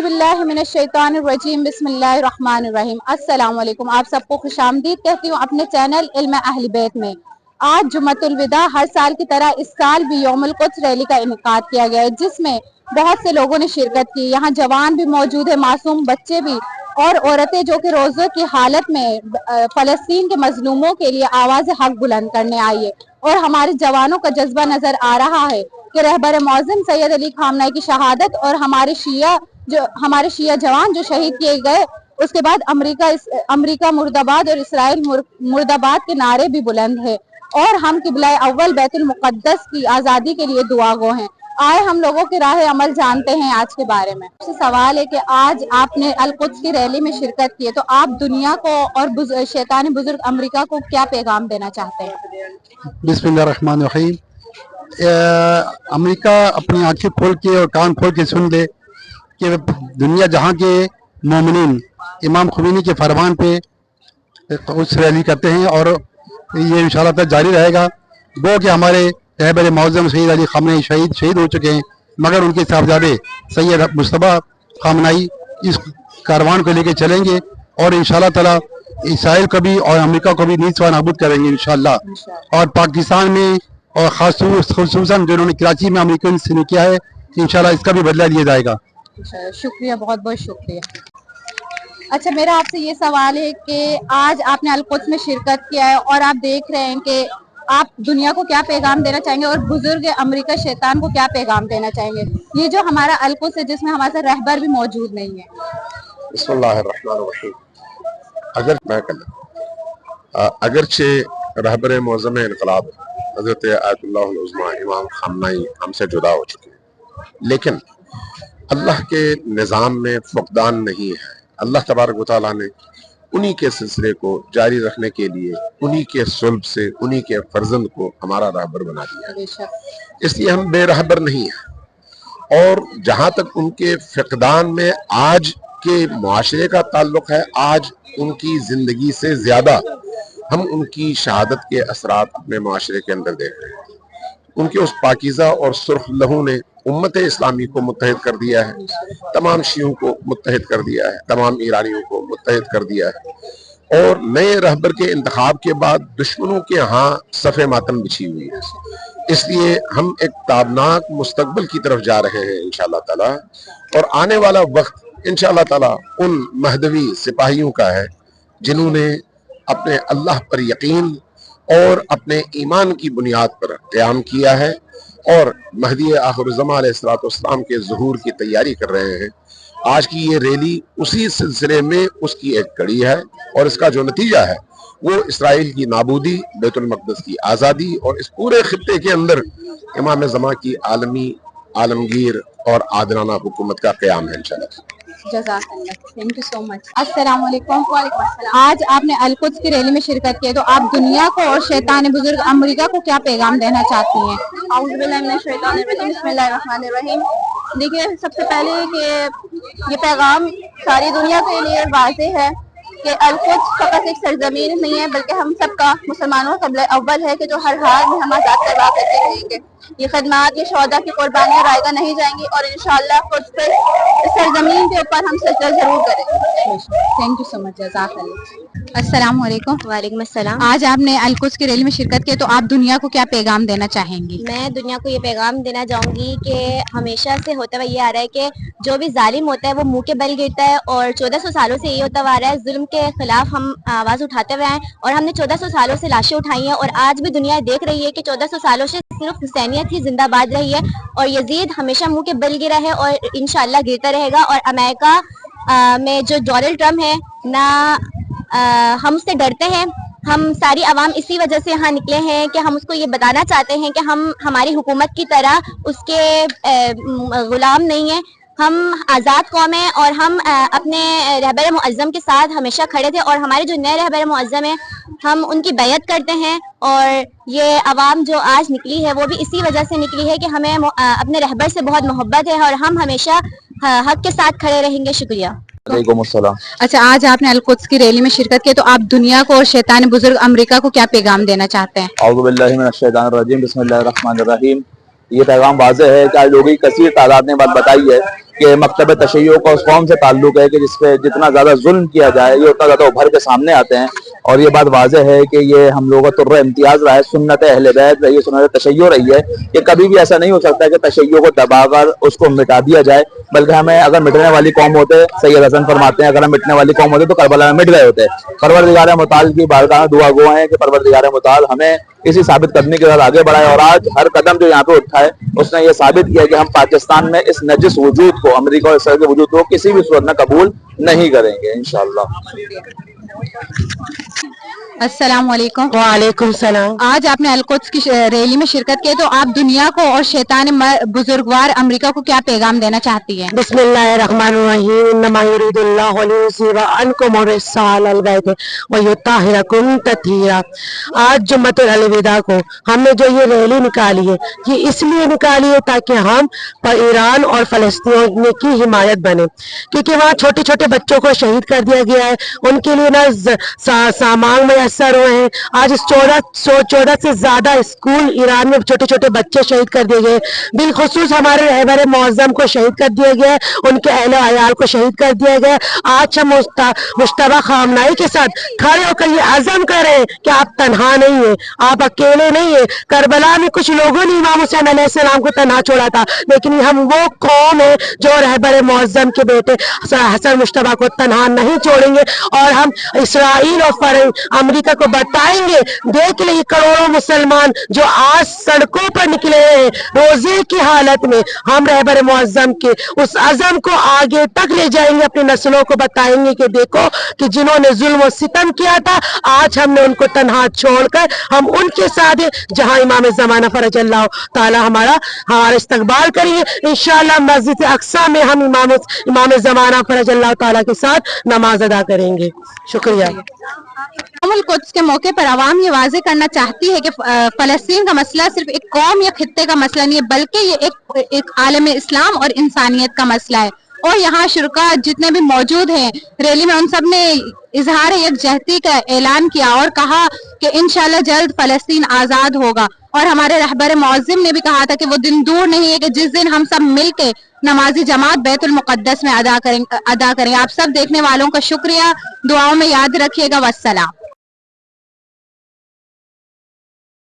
बिस्मिल्लाहिर्रहमानिर्रहीम बिस्मिल्लाहिर्रहमानिर्रहीम। अस्सलाम वालेकुम। आप सबको खुशामदीद कहती हूँ अपने चैनल इल्म अहल बैत में। आज जुम्मतुल विदा, हर साल की तरह इस साल भी यौमुल कुद्स रैली का इनेकाद किया गया है, जिसमें बहुत से लोगों ने शिरकत की। यहाँ जवान भी मौजूद है, मासूम बच्चे भी और औरतें जो कि रोज़ों की हालत में फ़लस्तीन के मजलूमों के लिए आवाज़ हक बुलंद करने आई है। और हमारे जवानों का जज्बा नजर आ रहा है कि रहबर मौज़म सैयद अली खामनाई की शहादत और हमारे शिया जवान जो शहीद किए गए, उसके बाद अमेरिका मुर्दाबाद और इसराइल मुर्दाबाद के नारे भी बुलंद है। और हम किबला अव्वल बैतुल मुक़द्दस की आज़ादी के लिए दुआ गो हैं। आए हम लोगों के राह अमल जानते हैं आज के बारे में। सवाल है कि आज आपने अल कुद्स की रैली में शिरकत की है, तो आप दुनिया को और शैतान बुजुर्ग अमेरिका को क्या पैगाम देना चाहते हैं? बिस्मिल्लाहिर्रहमानिर्रहीम। अमेरिका अपनी आंखें खोल के और कान खोल के सुन ले कि दुनिया जहाँ के मोमिनीन इमाम खुमैनी के फरमान पे उस रैली करते हैं और ये इंशाअल्लाह ताला जारी रहेगा। वो कि हमारे रहबर मौज़म सैयद अली खामनाई शहीद हो चुके हैं, मगर उनके साहबजादे सैयद मुस्तफ़ा खामनाई इस कारवान को लेके चलेंगे और इंशाअल्लाह ताला इसराइल को भी और अमेरिका को भी नीज़ नाबूद करेंगे इंशाअल्लाह। और पाकिस्तान में और ख़ुसूसन जिन्होंने कराची में अमेरिकन से किया है, इंशाअल्लाह इसका भी बदला लिया जाएगा। शुक्रिया, बहुत बहुत शुक्रिया। अच्छा, मेरा आपसे ये सवाल है कि आज आपने अल कुद्स में शिरकत किया है और आप देख रहे हैं कि आप दुनिया को क्या पैगाम देना चाहेंगे और बुजुर्ग अमेरिका शैतान को क्या पैगाम देना चाहेंगे? ये जो हमारा अल कुद्स है जिसमें हमारे साथ रहबर भी मौजूद नहीं है। बिस्मिल्लाहिर्रहमानिर्रहीम। अगरचे रहबर मौज़म इनकलाब हज़रत आयतुल्लाह उज़्मा इमाम खामनाई हमसे जुदा हो चुके हैं, लेकिन अल्लाह के निज़ाम में फुक़दान नहीं है। अल्लाह तबारक व तआला ने उन्हीं के सिलसिले को जारी रखने के लिए उन्हीं के सुल्ब से उन्हीं के फर्जंद को हमारा रहबर बना दिया, इसलिए हम बेरहबर नहीं हैं। और जहाँ तक उनके फ़क़दान में आज के मुआशरे का ताल्लुक़ है, आज उनकी ज़िंदगी से ज़्यादा हम उनकी शहादत के असरात अपने मुआशरे के अंदर देख रहे हैं। उनके उस पाकीज़ा और सुर्ख लहू ने उम्मत इस्लामी को मुत्तहिद कर दिया है, तमाम शियों को मुत्तहिद कर दिया है, तमाम ईरानियों को मुत्तहिद कर दिया है। और नए रहबर के इंतखाब के बाद दुश्मनों के यहाँ सफ़े मातम बिछी हुई है। इसलिए हम एक ताबनाक मुस्तकबिल की तरफ जा रहे हैं इंशाअल्लाह ताला। और आने वाला वक्त इंशाअल्लाह ताला उन महदवी सिपाहियों का है जिन्होंने अपने अल्लाह पर यकीन और अपने ईमान की बुनियाद पर क़याम किया है और महदी आखिरुज़्ज़मा अलैहिस्सलाम के ज़ुहूर की तैयारी कर रहे हैं। आज की ये रैली उसी सिलसिले में उसकी एक कड़ी है और इसका जो नतीजा है वो इसराइल की नाबूदी, बैतुल मक़दस की आज़ादी और इस पूरे खित्ते के अंदर इमाम ज़मा की आलमी, आलमगीर और आदलाना हुकूमत का क़याम है इंशाअल्लाह। जज़ाकल्लाह, थैंक यू सो मच। अस्सलाम वालेकुम। आज आपने अल कुद्स की रैली में शिरकत की है, तो आप दुनिया को और शैतान बुजुर्ग अमेरिका को क्या पैगाम देना चाहती हैं? बिस्मिल्लाहिर्रहमानिर्रहीम। देखिए, सबसे पहले कि ये पैगाम सारी दुनिया के लिए वाज़ेह है कि अल कुद्स फ़कत एक सरजमीन नहीं है, बल्कि हम सबका मुसलमानों का क़िबला अव्वल है कि जो हर हाल में हम आज़ाद करवा करते रहेंगे। ये खदमात, ये शौदा की कुर्बानियाँ रायगा नहीं जाएंगी और इंशाअल्लाह कुद्स पे इस सरजमीन के ऊपर हम सजदा जरूर करेंगे। थैंक यू सो मच, जज़ाकल्लाह। अस्सलाम वालेकुम। वालेकुम अस्सलाम। आज आपने अल कुद्स की रैली में शिरकत की, तो आप दुनिया को क्या पैगाम देना चाहेंगी? मैं दुनिया को ये पैगाम देना चाहूँगी कि हमेशा से होता हुआ ये आ रहा है कि जो भी जालिम होता है वो मुंह के बल गिरता है, और 1400 सालों से ये होता हुआ आ रहा है। जुल्म के खिलाफ हम आवाज़ उठाते हुए आए और हमने 1400 सालों से लाशें उठाई हैं, और आज भी दुनिया देख रही है कि 1400 सालों से सिर्फ हुसैनियत ही जिंदाबाद रही है और यजीद हमेशा मुंह के बल गिरा है और इंशाअल्लाह गिरता रहेगा। और अमेरिका में जो डोनाल्ड ट्रम्प है ना, हम उससे डरते हैं। हम सारी आवाम इसी वजह से यहाँ निकले हैं कि हम उसको ये बताना चाहते हैं कि हम हमारी हुकूमत की तरह उसके गुलाम नहीं है। हम आज़ाद कौम हैं और हम अपने रहबर मुअज़्ज़म के साथ हमेशा खड़े थे, और हमारे जो नए रहबर मुअज़्ज़म हैं हम उनकी बैयत करते हैं। और ये आवाम जो आज निकली है वो भी इसी वजह से निकली है कि हमें अपने रहबर से बहुत मोहब्बत है और हम हमेशा हक के साथ खड़े रहेंगे। शुक्रिया। अच्छा, आज आपने अल कुद्स की रैली में शिरकत की, तो आप दुनिया को और शैतान बुजुर्ग अमेरिका को क्या पैगाम देना चाहते हैं? औज़ु बिल्लाहि मिनश शैतानिर रजीम, बिस्मिल्लाहिर्रहमानिर्रहीम। ये पैगाम वाज़ेह है कि आज लोगों की कसीर तादाद ने बात बताई है کہ مکتب تشیع کا اس قوم سے تعلق ہے کہ جس پہ جتنا زیادہ ظلم کیا جائے یہ اتنا زیادہ ابھر کے سامنے آتے ہیں. اور یہ بات واضح ہے کہ یہ ہم لوگوں کا طر امتیاز رہا ہے, سنت اہل بیت رہی ہے, سنت تشیع رہی ہے کہ کبھی بھی ایسا نہیں ہو سکتا کہ تشیع کو دبا کر اس کو مٹا دیا جائے, بلکہ ہمیں اگر مٹنے والی قوم ہوتے, سید حسن فرماتے ہیں اگر ہم مٹنے والی قوم ہوتے تو کربلا میں مٹ گئے ہوتے. پروردگار متعال کی بارگاہ میں دعا گو ہیں کہ پروردگار متعال ہمیں اسی ثابت قدمی کے ساتھ آگے بڑھائے, اور آج ہر قدم جو یہاں پہ اٹھا ہے اس نے یہ ثابت کیا کہ ہم پاکستان میں اس نجس وجود کو, امریکہ اور اسرائیل کے وجود کو کسی بھی صورت میں قبول نہیں کریں گے انشاءاللہ. السلام علیکم. وعلیکم السلام. آج آپ نے القدس کی ریلی میں شرکت کی, تو آپ دنیا کو اور شیطان بزرگوار امریکہ کو کیا پیغام دینا چاہتی ہیں؟ بسم اللہ الرحمن الرحیم. انما یرید اللہ لیذھب عنکم الرجس اہل البیت ویطہرکم تطہیرا. آج جمعۃ الوداع کو ہم نے جو یہ ریلی نکالی ہے, یہ اس لیے نکالی ہے تاکہ ہم پر ایران اور فلسطین کی حمایت بنے, کیونکہ وہاں چھوٹے چھوٹے بچوں کو شہید کر دیا گیا ہے, ان کے لیے نہ سامان میسر ہوئے ہیں. آج اس 14 سے زیادہ اسکول ایران میں چھوٹے چھوٹے بچے شہید کر دیے گئے, بالخصوص ہمارے رہبر معظم کو شہید کر دیا گیا, ان کے اہل و عیال کو شہید کر دیا گیا. آج ہم مشتبہ خامنائی کے ساتھ کھڑے ہو کر یہ عزم کر رہے ہیں کہ آپ تنہا نہیں ہیں, آپ اکیلے نہیں ہیں. کربلا میں کچھ لوگوں نے امام حسین علیہ السلام کو تنہا چھوڑا تھا, لیکن ہم وہ قوم ہے جو رہبر معظم کے بیٹے حسن مشتبہ کو تنہا نہیں چھوڑیں گے, اور ہم اسرائیل اور امریکہ کو بتائیں گے, دیکھ لیں کروڑوں مسلمان جو آج سڑکوں پر نکلے ہیں روزے کی حالت میں, ہم رہبر معظم کے اس عزم کو آگے تک لے جائیں گے, اپنی نسلوں کو بتائیں گے کہ دیکھو کہ جنہوں نے ظلم و ستم کیا تھا آج ہم نے ان کو تنہا چھوڑ کر ہم ان کے ساتھ ہیں, جہاں امام زمانہ فرج اللہ تعالی ہمارا استقبال کریں گے. انشاءاللہ مسجد اقصی میں ہم امام زمانہ فرج اللہ تعالی کے ساتھ نماز ادا کریں گے. شکریہ. القدس کے موقع پر عوام یہ واضح کرنا چاہتی ہے کہ فلسطین کا مسئلہ صرف ایک قوم یا خطے کا مسئلہ نہیں ہے, بلکہ یہ ایک عالم اسلام اور انسانیت کا مسئلہ ہے. اور یہاں شرکا جتنے بھی موجود ہیں ریلی میں, ان سب نے اظہار یکجہتی کا اعلان کیا اور کہا کہ انشاءاللہ جلد فلسطین آزاد ہوگا. اور ہمارے رہبر معظم نے بھی کہا تھا کہ وہ دن دور نہیں ہے کہ جس دن ہم سب مل کے نمازی جماعت بیت المقدس میں ادا کریں. آپ سب دیکھنے والوں کا شکریہ, دعاؤں میں یاد رکھیے گا. والسلام.